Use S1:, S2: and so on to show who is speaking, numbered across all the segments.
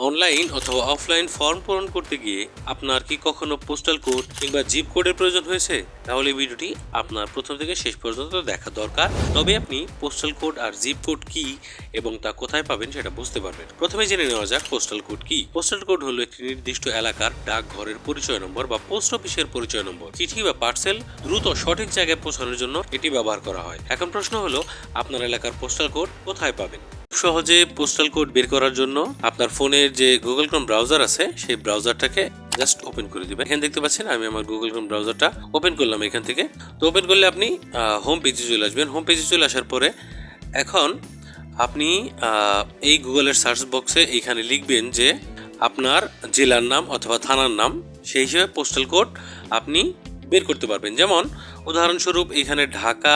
S1: Online অথবা offline form পূরণ করতে গিয়ে আপনার কি কখনো পোস্টাল কোড কিংবা জিপ কোডের প্রয়োজন হয়েছে? তাহলে এই ভিডিওটি আপনার প্রথম থেকে শেষ পর্যন্ত দেখা দরকার, তবে আপনি পোস্টাল কোড আর জিপ কোড কি এবং তা কোথায় পাবেন সেটা বুঝতে পারবেন। প্রথমে জেনে নেওয়া যাক পোস্টাল কোড কি। পোস্টাল কোড হলো একটি নির্দিষ্ট এলাকার ডাকঘরের পরিচয় নম্বর বা পোস্ট অফিসের পরিচয় নম্বর। চিঠি বা পার্সেল দ্রুত সঠিক জায়গায় পৌঁছানোর জন্য এটি ব্যবহার করা হয়। এখন প্রশ্ন হলো, আপনার এলাকার পোস্টাল কোড কোথায় পাবেন? সহজে পোস্টাল কোড বের করার জন্য আপনার ফোনের যে গুগল ক্রোম ব্রাউজার আছে সেই ব্রাউজারটাকে জাস্ট ওপেন করে দিবেন। এখানে দেখতে পাচ্ছেন আমি আমার গুগল ক্রোম ব্রাউজারটা ওপেন করলাম এখান থেকে। তো ওপেন করলে আপনি হোম পেজে চলে আসবেন। হোম পেজে চলে আসার পরে এখন আপনি এই গুগলের সার্চ বক্সে এইখানে লিখবেন যে আপনার জেলার নাম অথবা থানার নাম, সেই হিসেবে পোস্টাল কোড আপনি বের করতে পারবেন। যেমন উদাহরণস্বরূপ এখানে ঢাকা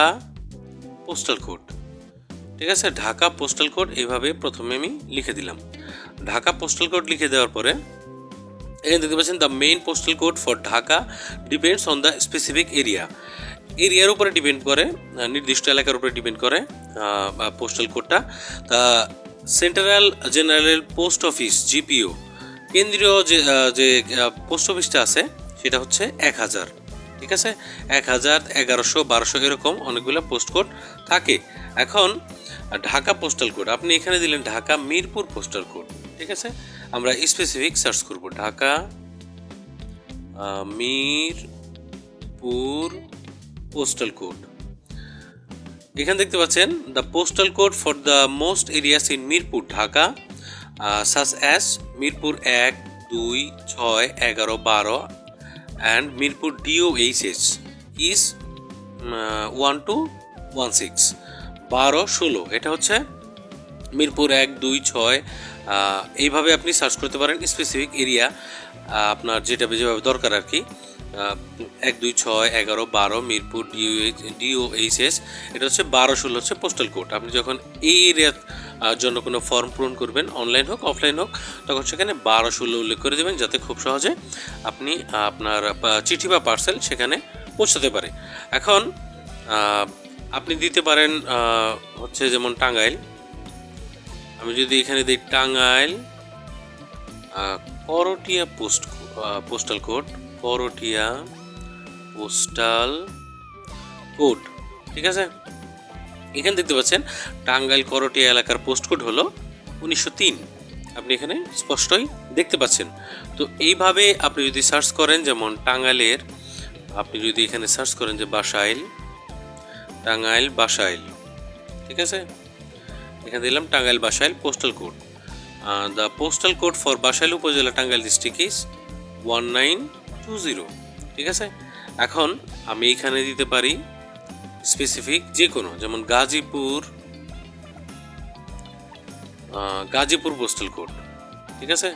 S1: পোস্টাল কোড, ঠিক আছে, ঢাকা পোস্টাল কোড এইভাবে প্রথমে আমি লিখে দিলাম। ঢাকা পোস্টাল কোড লিখে দেওয়ার পরে এখানে দেখতে পাচ্ছেন the main postal code for Dhaka depends on the specific এরিয়ার উপরে ডিপেন্ড করে, নির্দিষ্ট এলাকার উপরে ডিপেন্ড করে পোস্টাল কোডটা। তা central general post office GPO, কেন্দ্রীয় যে পোস্ট অফিসটা আছে সেটা হচ্ছে 1000, ঠিক আছে, 1000, 1100, 1200 এরকম অনেকগুলো পোস্ট কোড থাকে। এখন ঢাকা পোস্টাল কোড আপনি এখানে দিলেন ঢাকা মিরপুর পোস্টাল কোড, ঠিক আছে। আমরা স্পেসিফিক সার্চ করব ঢাকা মিরপুর পোস্টাল কোড। এখানে দেখতে পাচ্ছেন the postal code for the most areas in Mirpur Dhaka such as Mirpur 1, 2, 6, 11, 12 and Mirpur DOHS is 1 to 16, 12, 16। এটা হচ্ছে মিরপুর 1, 2, 6। এইভাবে আপনি সার্চ করতে পারেন স্পেসিফিক এরিয়া আপনার যেভাবে দরকার আর কি। 1, 2, 6, 11, 12 মিরপুর DOHS, এটা হচ্ছে 12, 16 হচ্ছে পোস্টাল কোড। আপনি যখন এই এরিয়ার জন্য কোনো ফর্ম পূরণ করবেন, অনলাইন হোক অফলাইন হোক, তখন সেখানে 12, 16 উল্লেখ করে দেবেন, যাতে খুব সহজে আপনি আপনার চিঠি বা পার্সেল সেখানে পৌঁছাতে পারে। এখন আপনি দিতে পারেন হচ্ছে যেমন টাঙ্গাইল। আমি যদি এখানে দিই Tangail Karatia postal code, Karatia postal code, ঠিক আছে। এখানে দেখতে পাচ্ছেন টাঙ্গাইল করটিয়া এলাকার পোস্ট কোড হলো 1903, আপনি এখানে স্পষ্টই দেখতে পাচ্ছেন। তো এইভাবে আপনি যদি সার্চ করেন, যেমন টাঙ্গাইলের আপনি যদি এখানে সার্চ করেন যে বাসাইল, টাঙ্গাইল বাসাইল, ঠিক আছে, এখানে দিলাম Tangail Basail postal code. The postal code for Basail উপজেলা টাঙ্গাইল ডিস্ট্রিক্ট ইজ 1920, ঠিক আছে। এখন আমি এখানে দিতে পারি স্পেসিফিক যে কোনো, যেমন গাজীপুর পোস্টাল কোড, ঠিক আছে,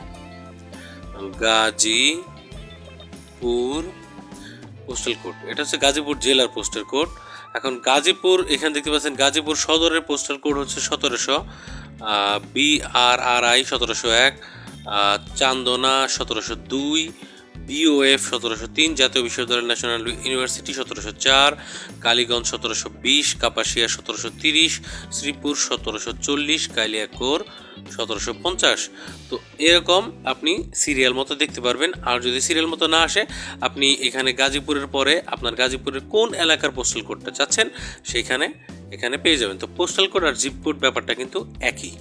S1: গাজীপুর পোস্টাল কোড, এটা হচ্ছে গাজীপুর জেলার পোস্টাল কোড। এখন গাজীপুর, এখানে দেখতে পাচ্ছেন গাজীপুর সদরের পোস্টাল কোড হচ্ছে 1700, BRRI 1701, চান্দনা 1702, BOF 1703, জাতীয় বিশ্ববিদ্যালয় ন্যাশনাল ইউনিভার্সিটি 1704, কালীগঞ্জ 1720, কাপাসিয়া 1730, শ্রীপুর 1740, কালিয়াকৈর 1750। তো এরকম আপনি সিরিয়াল মতো দেখতে পারবেন। আর যদি সিরিয়াল মতো না আসে, আপনি এখানে গাজীপুরের পরে আপনার গাজীপুরের কোন এলাকার পোস্টাল কোডটা চাচ্ছেন এখানে পেয়ে যাবেন। তো পোস্টাল কোড আর জিপ কোড ব্যাপারটা কিন্তু একই।